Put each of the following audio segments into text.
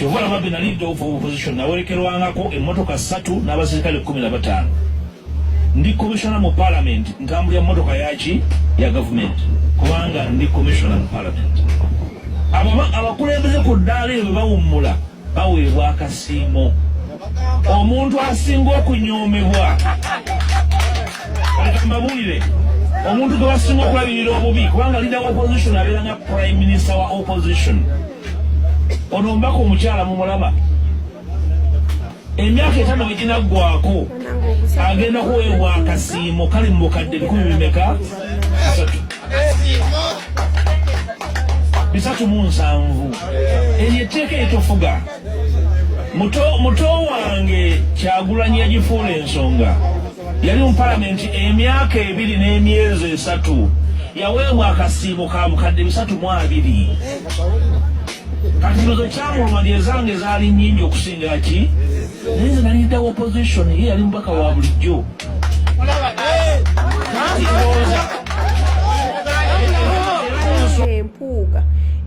Chovala mabina leader of opposition na werekerwangako emmotoka 3 n'abasirikale 15. Ndi commissioner mu parliament ntambulya emmotoka yaki ya government kubanga ndi commissioner mu parliament. Abakulembeze ku ddaala eyo bawummula baweebwa akasiimo. Omuntu asinga okunyoomebwa mbabulire omuntu gwe basinga okulabirira obubi kubanga leader wa opposition abeera nga prime minister wa opposition. Ono mbaka omukyala mu mulaba emyaka 5 eginaggwako agenda kuweebwa akasiimo kali mu bukadde 100 307 eryo etteeka eritofuga muto wange Kyagulanyi yagifuula ensonga yali mu palamenti emyaka 2 n'emyezi 3 yaweebwa akasiimo ka bukadde 320. Kati kirozo kyamuluma lyezange zaali nnyingi okusinga ki naye ze nalidda opposition ye yali mubaka wa bulijjo.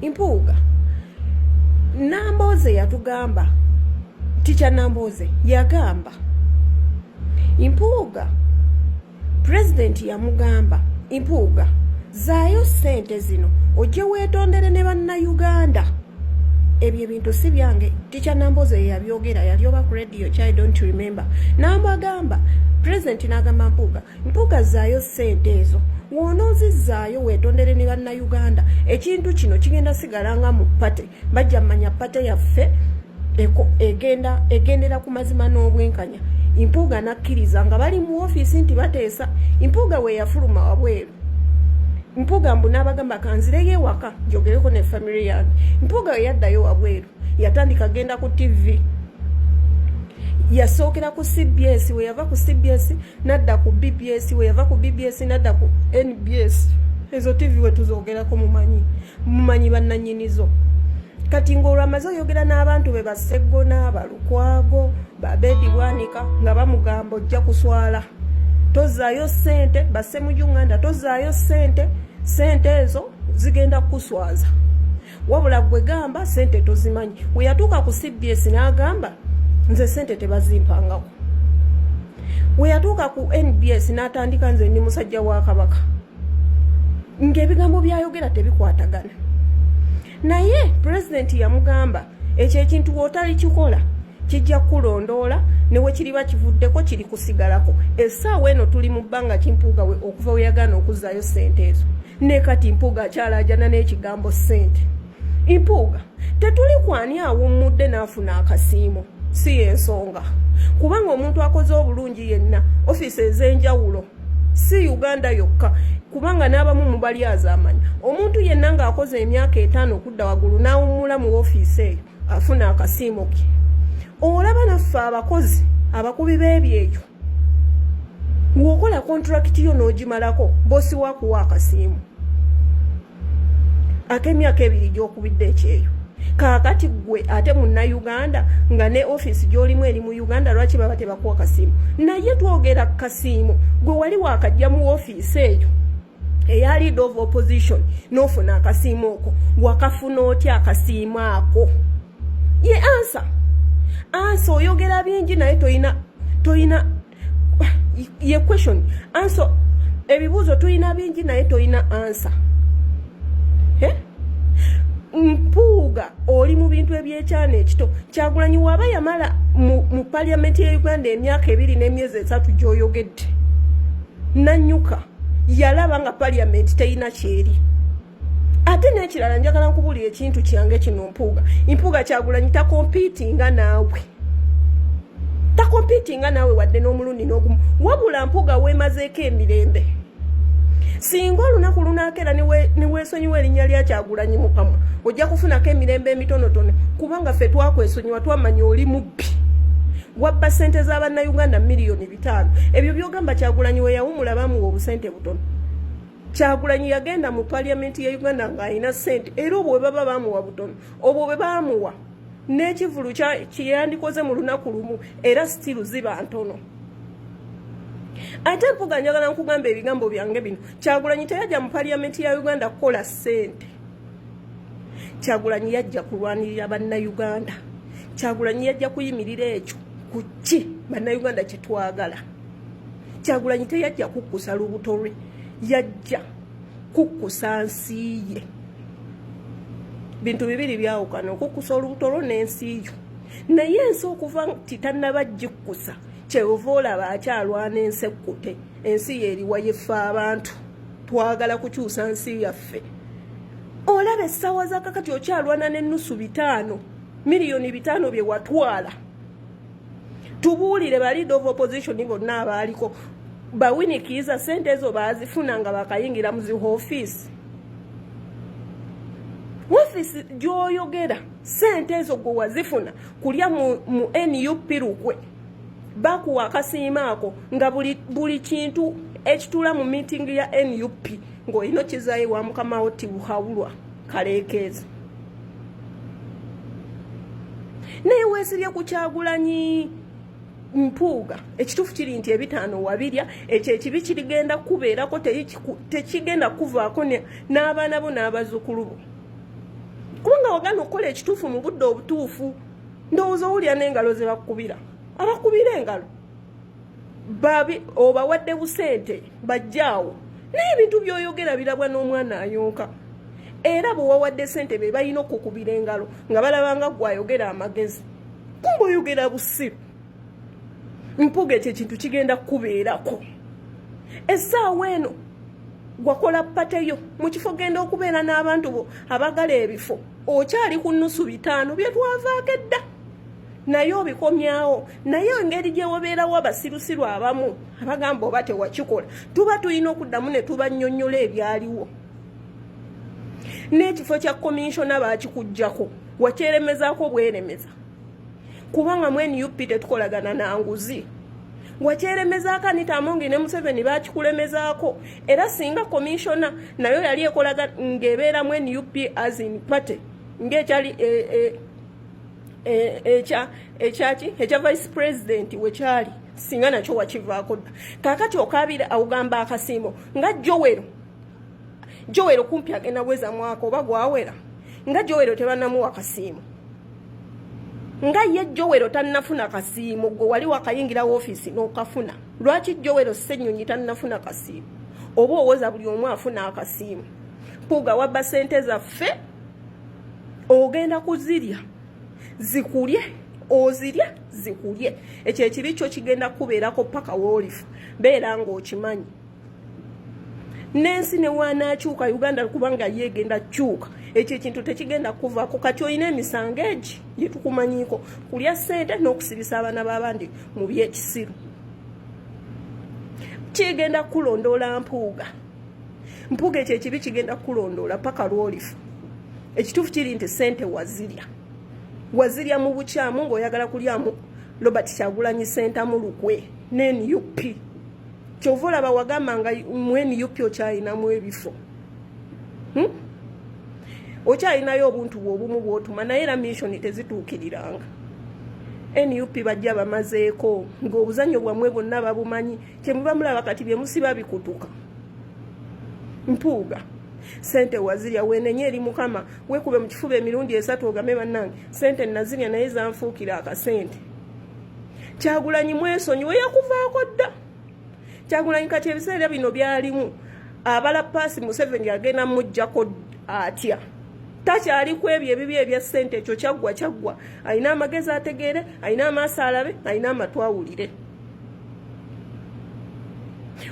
Impuuga Namboze yatugamba Ticha Namboze yagamba Impuuga President yamugamba Impuuga zaayo ssente zino ojje weetondere ne bannayuganda. Ebyo ebintu si byange. Ticha Namboze yabyogera yali oba ku radio I don't remember. N'amagamba President n'agamba Mpuuga zaayo ssente ezo wonoozizaayo weetondere ne bannayuganda. Ekintu kino kigenda sigalanga mu pate bajja mmanya pate yaffe egendera ku mazima n'obwenkanya. Impuuga nakkiriza nga bali mu ofiisi nti bateesa. Impuuga we yafuluma wabweru. Impuuga mbu n'abagamba kanzireyo ewaka njogereko ne family yange. Impuuga we yaddayo wabweru yatandika genda ku TV. Yasookera ku CBS we yava ku CBS nadda ku BBS we yava ku BBS nadda ku NBS. Ezo TV we tuzoogerako mumanyi bannanyinizo. Kati ng'olwamaze oyogera n'abantu be Bassegona Balukwago Babedi Bwanika nga bamugamba ojja kuswala. Tozaayo ssente basse mu Uganda tozaayo ssente ezo zigenda kuswaza. Wabula gwe gamba ssente tozimanyi. We yatuuka ku CBS n'agamba nze ssente tebazimpangako. We yatuuka ku NBS n'atandika nze ndi musajja wa Kabaka. Ng'ebigambo byayogera tebikwatagana. Naye President yamugamba ekyo ekintu wotali kikola kijja kulondoola ne we kiriba kivuddeko kiri kusigalako. Essaawa eno tuli mu bbanga Kimpuuga we okuva we yagaana okuzaayo ssente ezo. Ne kati Impuuga akyalaajana n'ekigambo ssente. Impuuga tetuli kwani awummudde n'afuna akasiimo si ensonga. Kubanga omuntu akoze obulungi yenna ofiisi ez'enjawulo si Uganda yokka kubanga n'abamu mu bali azaamanya. Omuntu yenna ng'akoze emyaka 5 okudda waggulu n'awummula mu ofiisi eyo afuna akasiimo ke. Olaba naffe abakozi abakubi b'ebyeyo ng'okola kontrakiti yo n'ogimalako bosi wakuwa akasiimo ak'emyaka 2 gy'okubidde ekyeyo. Kaakati gwe ate munnayuganda nga ne ofiisi gy'olimu eri mu Uganda lwaki baba tebakuwa kasiimo? Naye twogera kasiimo gwe wali wakajja mu ofiisi eyo eya leader of opposition n'ofuna akasiimo oko wakafuna otya akasiimo ako? Ye ansa oyogera bingi naye toyina ye question answer. Ebibuuzo tuyina bingi naye toyina ansa. Mpuuga oli mu bintu ebyekyana ekito. Kyagulanyi waba yamala mu parliament ya Uganda emyaka 2 n'emyezi 3 gy'oyogedde nanyuka yalaba nga parliament teyina kyeri. Ate n'ekirala njagala nkubulira ekintu kyange kino Impuuga Kyagulanyi takompitinga naawe wadde n'omulundi n'ogumu wabula Mpuuga weemazeeko emirembe. Singa olunaku lunaakera ne weesonyiwa erinnya lya Kyagulanyi mu kamwa ojja kufunako emirembe emitonotono kubanga ffe twakwesonyiwa twamanya oli mubbi. Wabba ssente z'Abannayuganda miliyoni 5. Ebyo by'ogamba Kyagulanyi we yawumula bamuwa obusente butono. Kyagulanyi yagenda mu parliament ya Uganda ng'alina ssente era obwo bwe baba bamuwa butono obwo bwe baamuwa n'ekivulu kyeyandikoze mu lunaku lumu era sitiru ziba ntono. Ate Mpuuga njagala nkugamba ebigambo byange bino. Kyagulanyi teyajja mu parliament ya Uganda kukola ssente. Kyagulanyi yajja kulwanirira Bannayuganda. Kyagulanyi yajja kuyimirira ekyo ku ki bannayuganda kye twagala. Kyagulanyi teyajja kukkusa lubuto lwe, yajja kukkusa nsi ye. Bintu bibiri byawukana, okukkusa olubuto lwo n'ensi yo. Naye ensi okuva nti tannaba gikkusa, kyova olaba akyalwana ensekkute. Ensi ye eriwa yeffe abantu, twagala kukyusa nsi yaffe. Olaba essaawa za kakati okyalwana n'ennusu 5 miliyoni 5 bye watwala. Tubuulire ba leader of opposition bonna abaaliko bawinikiza sente ezo baazifuna nga bakayingira mu zi office. Office gy'oyogera sente ezo gwe wazifuna kulya mu NUP Lukwe. Bakuwa akasiima ako nga buli kintu ekitula mu meeting ya NUP ng'olina kizaayo wa mukama oti buhawulwa kaleekeeza. Naye weesibye ku Kyagulanyi Mpuuga, ekituufu kiri nti 5 wabirya, ekyo ekibi kirigenda kubeerako tekigenda kuvaako n'abaana bo n'abazzukulu bo. Kubanga wagana okukola ekituufu mu budde obutuufu, ndowooza owulira n'engalo ze bakubira. Abakubira engalo obawadde busente bajjaawo, naye ebintu by'oyogera birabwa n'omwana ayonka. Era bwe wawadde sente be balina okukubira engalo nga balabanga gwayogera amagezi. Kumba oyogera busiru. Mpuuga ekyo ekintu kigenda kubeerako. Essaawa eno gwakola pateyo mu kifo genda okubeera n'abantu bo abagala ebifo. Okyali ku nnusu 5 bye twavaako edda. Naye obikomyawo, naye engeri gye wabeerawo abasirusiru abamu abagamba oba tewakikola, tuba tulina okuddamu ne tubannyonnyola ebyaliwo. N'ekifo kya komishona baakikuggyako, wakyeremezaako bweremeza. Kubanga mu NUP tetukolagana na nguzi. Wakyeremezaako Anita Amongi ne Museveni baakikulemezaako. Era singa komishona nayo yali ekolaga ng'ebeera mu NUP as in party, ng'ekyali ekya vice president wekyali, singa nakyo wakivaako dda. Kaakati okaabira awugamba akasiimo nga Joel kumpi agenda bweza mwaka oba gwawera, nga Joel tebannamuwa kasiimo. Nga ye Joel tannafuna kasiimo, gwe wali wakayingira office n'okafuna. Lwaki Joel Ssenyonyi tannafuna kasiimo? Oba owoza buli omu afuna akasiimo. Mpuuga wabba sente zaffe, ogenda kuzirya zikulye, ozirya zikulye. Ekyo ekibi kyo kigenda kubeerako paka woolifa, beera ng'okimanyi. N'ensi ne wanaakyuka Uganda kubanga yeegenda kyuka, ekyo ekintu tekigenda kuvaako. Kati olina emisango egi gye tukumanyiiko, kulya ssente n'okusibisa abaana b'abandi mu byekisiru. Kigenda kulondoola Mpuuga. Mpuuga ekyo ekibi kigenda kulondoola paka lw'olifa. Ekituufu kiri nti ssente wazirya mu bukyamu ng'oyagala kulyamu Robert Kyagulanyi Ssentamu Lukwe n'NUP. Kyova olaba wagamba nga mu NUP okyalinamu ebifo. Okyalinayo obuntu bw'obumu bw'otuma, naye era mission tezituukiriranga. NUP bajja bamazeeko ng'obuzannyo bwammwe bwonna babumanyi, kye muba mulaba kati bye musiba bikutuka. Mpuuga sente wazirya, weenenye eri Mukama, weekube mu kifuba emirundi 3 ogambe bannange sente nazirya naye zanfuukira akasente. Kyagulanyi mwesonyiwe yakuvaako dda. Kyagulanyi kati ebiseera bino byalimu abala paasi Museveni agenda mujjako atya. Takyali ku ebyo ebibi ebya ssente, ekyo kyaggwa. Alina amagezi ategeere, alina amaaso alabe, alina amatu awulire.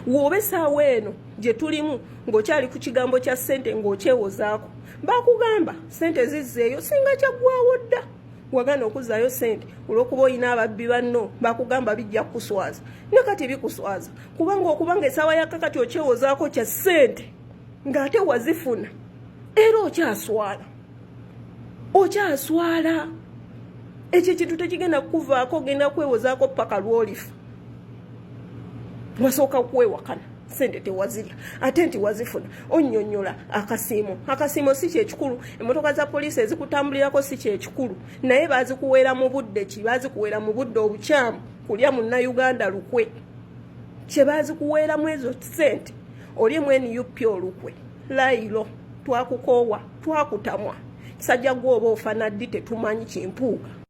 Wobe essaawa eno gye tulimu ng'okyali ku kigambo kya ssente ng'okyewozaako, bakugamba ssente zizzeeyo singa kyaggwawo dda. Wagana okuzzaayo ssente olw'okuba olina ababbi banno bakugamba bijja kukuswaza. Ne kati bikuswaza kubanga essaawa ya kakati okyewozaako kya ssente ng'ate wazifuna era okyaswala. Ekyo kintu tekigenda kukuvaako, ogenda kwewozaako paka lw'olifa. Wasooka kwewakana sente tewazirya ate nti wazifuna, onnyonnyola akasiimo si kyekikulu. Emmotoka za poliisi ezikutambulirako si kyekikulu, naye baazikuweera mu budde ki? Baazikuweera mu budde obukyamu kulya Munnayuganda Lukwe. Kye baazikuweeramu ezo ssente oli mu NUP Olukwe. Layiro twakukoowa, twakutamwa, kisajja gw'oba ofana ddi tetumanyi Kimpuuga.